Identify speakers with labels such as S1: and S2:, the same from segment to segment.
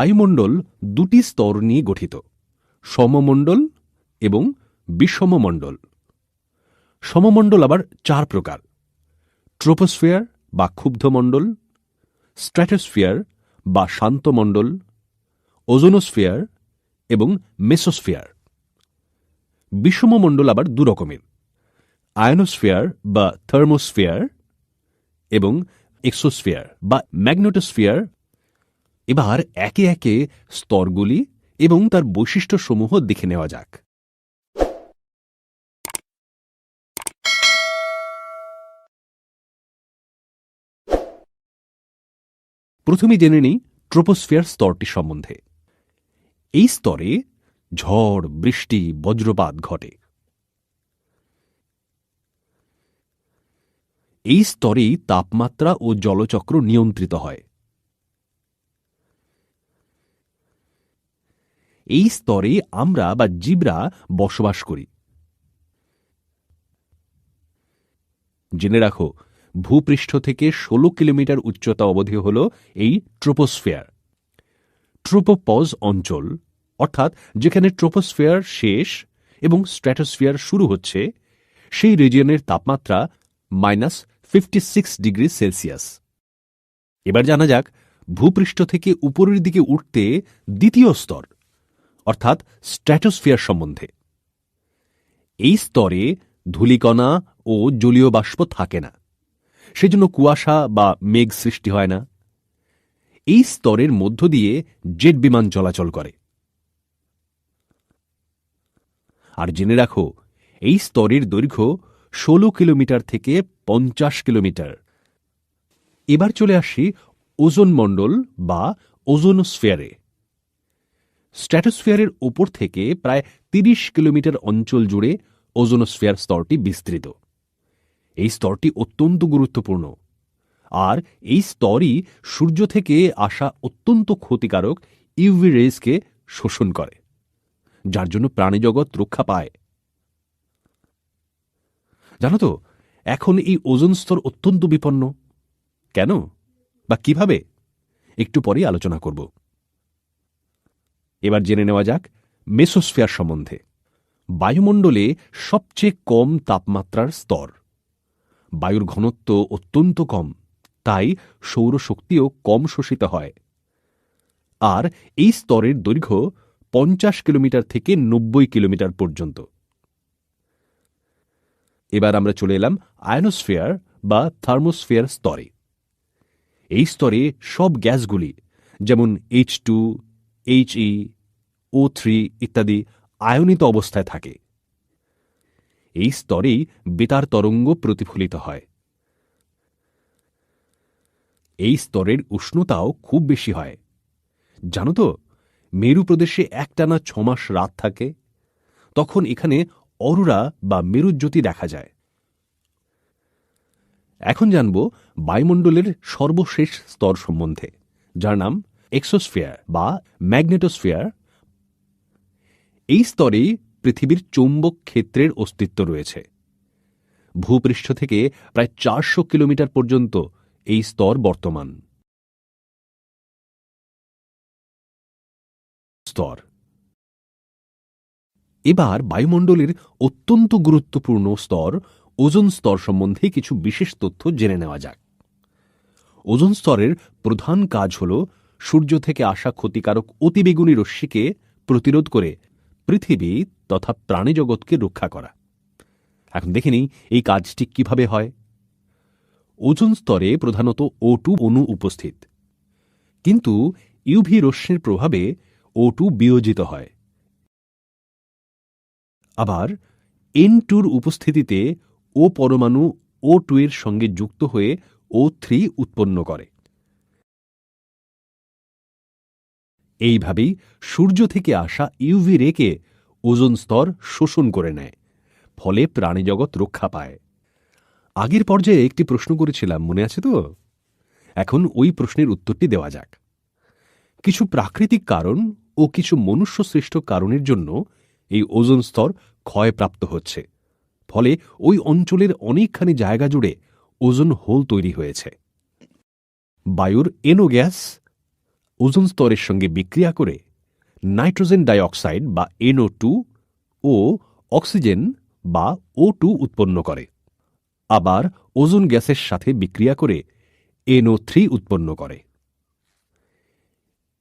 S1: বায়ুমণ্ডল দুটি স্তর নিয়ে গঠিত, সমমণ্ডল এবং বিষমমণ্ডল। সমমণ্ডল আবার চার প্রকার: ট্রোপোস্ফিয়ার বা ক্ষুব্ধমণ্ডল, স্ট্র্যাটোস্ফিয়ার বা শান্তমণ্ডল, ওজোনোস্ফিয়ার এবং মেসোস্ফিয়ার। বিষমমণ্ডল আবার দু রকমের: আয়নোস্ফিয়ার বা থার্মোস্ফিয়ার এবং এক্সোস্ফিয়ার বা ম্যাগনেটোস্ফিয়ার। এবার একে একে স্তরগুলি এবং তার বৈশিষ্ট্যসমূহ দেখে নেওয়া যাক। প্রথমে জেনে নিই ট্রোপোস্ফিয়ার স্তরটি সম্বন্ধে। এই স্তরে ঝড়, বৃষ্টি, বজ্রপাত ঘটে। এই স্তরেই তাপমাত্রা ও জলচক্র নিয়ন্ত্রিত হয়। এই স্তরে আমরা বা জীবরা বসবাস করি। জেনে রাখো, ভূপৃষ্ঠ থেকে ১৬ কিলোমিটার উচ্চতা অবধি হল এই ট্রোপোস্ফিয়ার। ট্রোপোপজ অঞ্চল, অর্থাৎ যেখানে ট্রোপোস্ফিয়ার শেষ এবং স্ট্র্যাটোস্ফিয়ার শুরু হচ্ছে, সেই রিজিয়নের তাপমাত্রা -56°C। এবার জানা যাক ভূপৃষ্ঠ থেকে উপরের দিকে উঠতে দ্বিতীয় স্তর অর্থাৎ স্ট্র্যাটোস্ফিয়ার সম্বন্ধে। এই স্তরে ধূলিকণা ও জলীয় বাষ্প থাকে না, সেজন্য কুয়াশা বা মেঘ সৃষ্টি হয় না। এই স্তরের মধ্য দিয়ে জেট বিমান চলাচল করে। আর জেনে রাখো, এই স্তরের দৈর্ঘ্য ১৬ কিলোমিটার থেকে ৫০ কিলোমিটার। এবার চলে আসি ওজোন মণ্ডল বা ওজোনোস্ফিয়ারে। স্ট্র্যাটোস্ফিয়ারের ওপর থেকে প্রায় ৩০ কিলোমিটার অঞ্চল জুড়ে ওজোনোস্ফিয়ার স্তরটি বিস্তৃত। এই স্তরটি অত্যন্ত গুরুত্বপূর্ণ, আর এই স্তরই সূর্য থেকে আসা অত্যন্ত ক্ষতিকারক ইউভি রেজকে শোষণ করে, যার জন্য প্রাণীজগৎ রক্ষা পায়। জানো তো, এখন এই ওজোন স্তর অত্যন্ত বিপন্ন। কেন বা কিভাবে, একটু পরেই আলোচনা করব। এবার জেনে নেওয়া যাক মেসোস্ফিয়ার সম্বন্ধে। বায়ুমণ্ডলে সবচেয়ে কম তাপমাত্রার স্তর। বায়ুর ঘনত্ব অত্যন্ত কম, তাই সৌরশক্তিও কম শোষিত হয়। আর এই স্তরের দৈর্ঘ্য ৫০ কিলোমিটার থেকে ৯০ কিলোমিটার পর্যন্ত। এবার আমরা চলে এলাম আয়নোস্ফিয়ার বা থার্মোস্ফিয়ার স্তরে। এই স্তরে সব গ্যাসগুলি, যেমন H2, He, O3 ইত্যাদি আয়নিত অবস্থায় থাকে। এই স্তরেই বেতার তরঙ্গ প্রতিফলিত হয়। এই স্তরের উষ্ণতাও খুব বেশি হয়। জানো তো, মেরু প্রদেশে একটানা ৬ মাস রাত থাকে। তখন এখানে অরোরা বা মেরুজ্যোতি দেখা যায়। এখন জানব বায়ুমণ্ডলের সর্বশেষ স্তর সম্বন্ধে, যার নাম এক্সোস্ফিয়ার বা ম্যাগনেটোস্ফিয়ার। এই স্তরেই পৃথিবীর চৌম্বক ক্ষেত্রের অস্তিত্ব রয়েছে। ভূপৃষ্ঠ থেকে প্রায় ৪০০ কিলোমিটার পর্যন্ত এই স্তর বর্তমান। স্তর। এবার বায়ুমণ্ডলের অত্যন্ত গুরুত্বপূর্ণ স্তর ওজোন স্তর সম্বন্ধে কিছু বিশেষ তথ্য জেনে নেওয়া যাক। ওজোন স্তরের প্রধান কাজ হল সূর্য থেকে আসা ক্ষতিকারক অতিবেগুনি রশ্মিকে প্রতিরোধ করে পৃথিবী তথা প্রাণীজগৎকে রক্ষা করা। এখন দেখে নিই এই কাজটি কিভাবে হয়। ওজোন স্তরে প্রধানত O2 অণু উপস্থিত, কিন্তু ইউভি রশ্মির প্রভাবে O2 বিয়োজিত হয়। আবার N2 উপস্থিতিতে ও পরমাণু O2 এর সঙ্গে যুক্ত হয়ে O3 উৎপন্ন করে। এইভাবেই সূর্য থেকে আসা ইউভি রেকে ওজোন স্তর শোষণ করে নেয়, ফলে প্রাণীজগৎ রক্ষা পায়। আগের পর্যায়ে একটি প্রশ্ন করেছিলাম, মনে আছে তো? এখন ওই প্রশ্নের উত্তরটি দেওয়া যাক। কিছু প্রাকৃতিক কারণ ও কিছু মনুষ্য সৃষ্ট কারণের জন্য এই ওজোন স্তর ক্ষয়প্রাপ্ত হচ্ছে, ফলে ওই অঞ্চলের অনেকখানি জায়গা জুড়ে ওজোন হোল তৈরি হয়েছে। বায়ুর NO গ্যাস ওজোন স্তরের সঙ্গে বিক্রিয়া করে নাইট্রোজেন ডাইঅক্সাইড বা NO2 ও অক্সিজেন বা O2 উৎপন্ন করে। আবার ওজোন গ্যাসের সাথে বিক্রিয়া করে NO3 উৎপন্ন করে।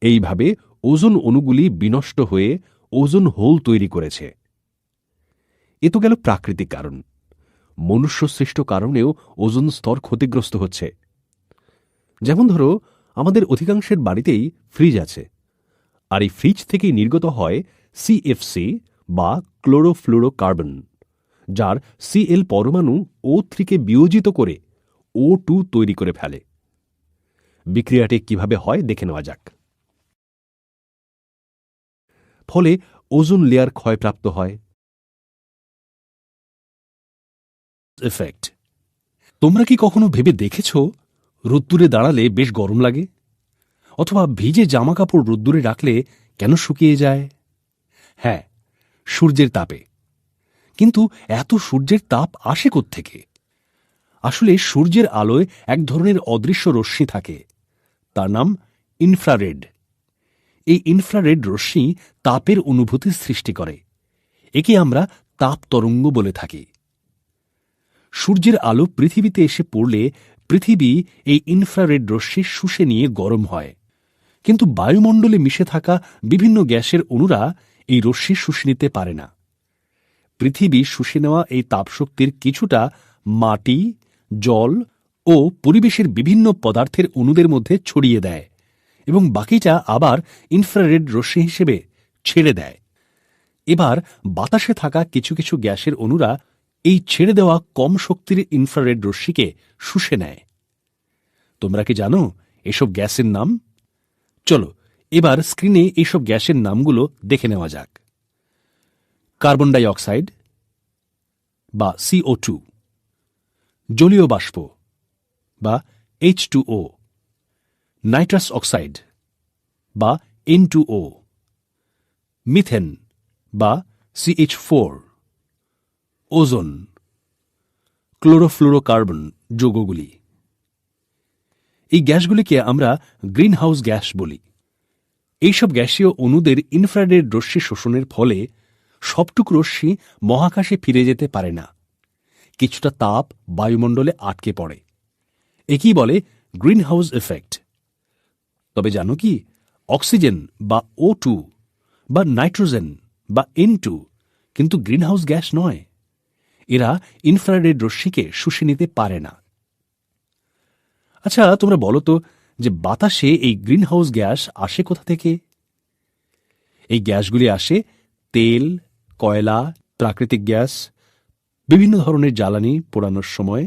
S1: এইভাবে ওজোন অণুগুলি বিনষ্ট হয়ে ওজোন হোল তৈরি করেছে। এ তো গেল প্রাকৃতিক কারণ। মনুষ্যসৃষ্ট কারণেও ওজোন স্তর ক্ষতিগ্রস্ত হচ্ছে। যেমন ধরো, আমাদের অধিকাংশের বাড়িতেই ফ্রিজ আছে, আর এই ফ্রিজ থেকেই নির্গত হয় CFC বা ক্লোরোফ্লুরোকার্বন, যার Cl পরমাণু O3 কে বিয়োজিত করে O2 তৈরি করে ফেলে। বিক্রিয়াটি কিভাবে হয় দেখে নেওয়া যাক। ফলে ওজোন লেয়ার ক্ষয়প্রাপ্ত হয়। এফেক্ট। তোমরা কি কখনো ভেবে দেখেছ রোদ্দুরে দাঁড়ালে বেশ গরম লাগে, অথবা ভিজে জামাকাপড় রোদ্দুরে রাখলে কেন শুকিয়ে যায়? হ্যাঁ, সূর্যের তাপে। কিন্তু এত সূর্যের তাপ আসে কোত্থেকে? আসলে সূর্যের আলোয় এক ধরনের অদৃশ্য রশ্মি থাকে, তার নাম ইনফ্রারেড। এই ইনফ্রারেড রশ্মি তাপের অনুভূতি সৃষ্টি করে। একে আমরা তাপ তরঙ্গ বলে থাকি। সূর্যের আলো পৃথিবীতে এসে পড়লে পৃথিবী এই ইনফ্রারেড রশ্মি শুষে নিয়ে গরম হয়। কিন্তু বায়ুমণ্ডলে মিশে থাকা বিভিন্ন গ্যাসের অণুরা এই রশ্মি শুষে নিতে পারে না। পৃথিবী শুষে নেওয়া এই তাপশক্তির কিছুটা মাটি, জল ও পরিবেশের বিভিন্ন পদার্থের অণুদের মধ্যে ছড়িয়ে দেয় এবং বাকিটা আবার ইনফ্রারেড রশ্মি হিসেবে ছেড়ে দেয়। এবার বাতাসে থাকা কিছু কিছু গ্যাসের অণুরা এই ছেড়ে দেওয়া কম শক্তির ইনফ্রারেড রশ্মিকে শুষে নেয়। তোমরা কি জানো এসব গ্যাসের নাম? চলো এবার স্ক্রিনে এইসব গ্যাসের নামগুলো দেখে নেওয়া যাক। কার্বন ডাই অক্সাইড বা CO2, জলীয় বাষ্প বা H2O, নাইট্রাস অক্সাইড বা N2O, মিথেন বা CH4, ওজোন, ক্লোরোফ্লুরোকার্বন যৌগগুলি। এই গ্যাসগুলিকে আমরা গ্রিনহাউস গ্যাস বলি। এইসব গ্যাসীয় অণুদের ইনফ্রারেড রশ্মি শোষণের ফলে সবটুকু রশ্মি মহাকাশে ফিরে যেতে পারে না। কিছুটা তাপ বায়ুমণ্ডলে আটকে পড়ে। একেই বলে গ্রিনহাউস এফেক্ট। তবে জানো কি, অক্সিজেন বা O2 বা নাইট্রোজেন বা N2 কিন্তু গ্রিনহাউস গ্যাস নয়। এরা ইনফ্রারেড রশ্মিকে শুষে নিতে পারে না। আচ্ছা, তোমরা বলো তো যে বাতাসে এই গ্রিনহাউস গ্যাস আসে কোথা থেকে? এই গ্যাসগুলি আসে তেল, কয়লা, প্রাকৃতিক গ্যাস, বিভিন্ন ধরনের জ্বালানি পোড়ানোর সময়,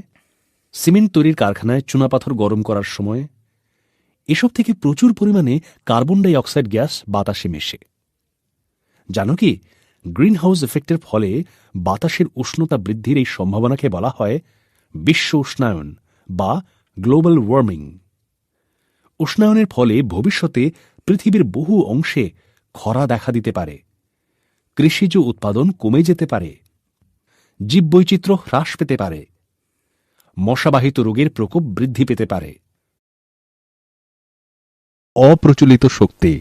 S1: সিমেন্ট তৈরির কারখানায় চুনাপাথর গরম করার সময়। এসব থেকে প্রচুর পরিমাণে কার্বন ডাই অক্সাইড গ্যাস বাতাসে মেশে। জানো কি, গ্রিনহাউস এফেক্টের ফলে বাতাসের উষ্ণতা বৃদ্ধির এই সম্ভাবনাকে বলা হয় বিশ্ব উষ্ণায়ন বা গ্লোবাল ওয়ার্মিং। উষ্ণায়নের ফলে ভবিষ্যতে পৃথিবীর বহু অংশে খরা দেখা দিতে পারে, কৃষিজ উৎপাদন কমে যেতে পারে, জীববৈচিত্র্য হ্রাস পেতে পারে, মশাবাহিত রোগের প্রকোপ বৃদ্ধি পেতে পারে। অপ্রচলিত শক্তি।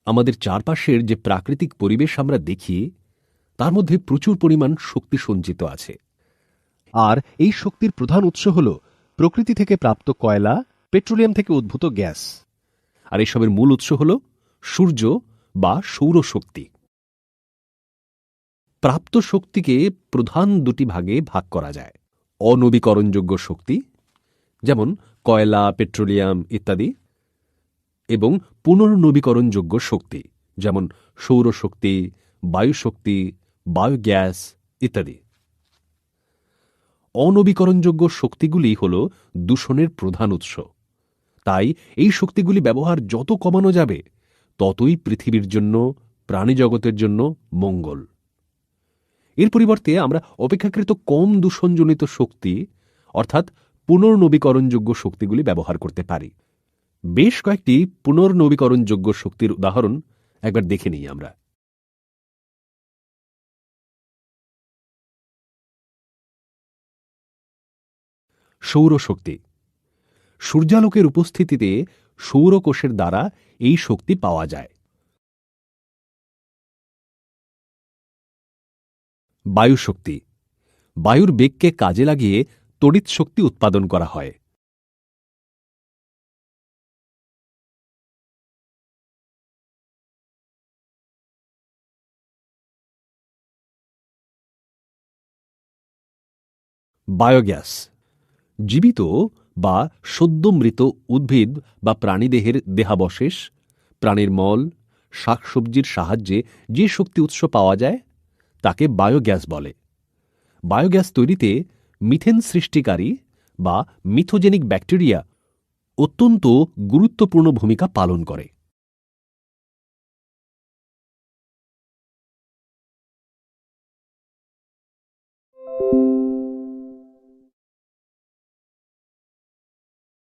S1: আমাদের চারপাশের যে প্রাকৃতিক পরিবেশ আমরা দেখি, তার মধ্যে প্রচুর পরিমাণ শক্তি সঞ্চিত আছে। আর এই শক্তির প্রধান উৎস হল প্রকৃতি থেকে প্রাপ্ত কয়লা, পেট্রোলিয়াম থেকে উদ্ভূত গ্যাস। আর এসবের মূল উৎস হল সূর্য বা সৌরশক্তি। প্রাপ্ত শক্তিকে প্রধান দুটি ভাগে ভাগ করা যায়: অনবীকরণযোগ্য শক্তি, যেমন কয়লা, পেট্রোলিয়াম ইত্যাদি, এবং পুনর্নবীকরণযোগ্য শক্তি, যেমন সৌরশক্তি, বায়ুশক্তি, বায়োগ্যাস ইত্যাদি। অনবীকরণযোগ্য শক্তিগুলি হল দূষণের প্রধান উৎস। তাই এই শক্তিগুলি ব্যবহার যত কমানো যাবে, ততই পৃথিবীর জন্য, প্রাণীজগতের জন্য মঙ্গল। এর পরিবর্তে আমরা অপেক্ষাকৃত কম দূষণজনিত শক্তি, অর্থাৎ পুনর্নবীকরণযোগ্য শক্তিগুলি ব্যবহার করতে পারি। বেশ কয়েকটি পুনর্নবীকরণযোগ্য শক্তির উদাহরণ একবার দেখে নিই আমরা। সৌরশক্তি। সূর্যালোকের উপস্থিতিতে সৌরকোষের দ্বারা এই শক্তি পাওয়া যায়। বায়ুশক্তি। বায়ুর বেগকে কাজে লাগিয়ে তড়িৎ শক্তি উৎপাদন করা হয়। বায়োগ্যাস। জীবিত বা সদ্য মৃত উদ্ভিদ বা প্রাণীদেহের দেহাবশেষ, প্রাণীর মল, শাকসবজির সাহায্যে যে শক্তি উৎস পাওয়া যায় তাকে বায়োগ্যাস বলে। বায়োগ্যাস তৈরিতে মিথেন সৃষ্টিকারী বা মিথোজেনিক ব্যাকটেরিয়া অত্যন্ত গুরুত্বপূর্ণ ভূমিকা পালন করে।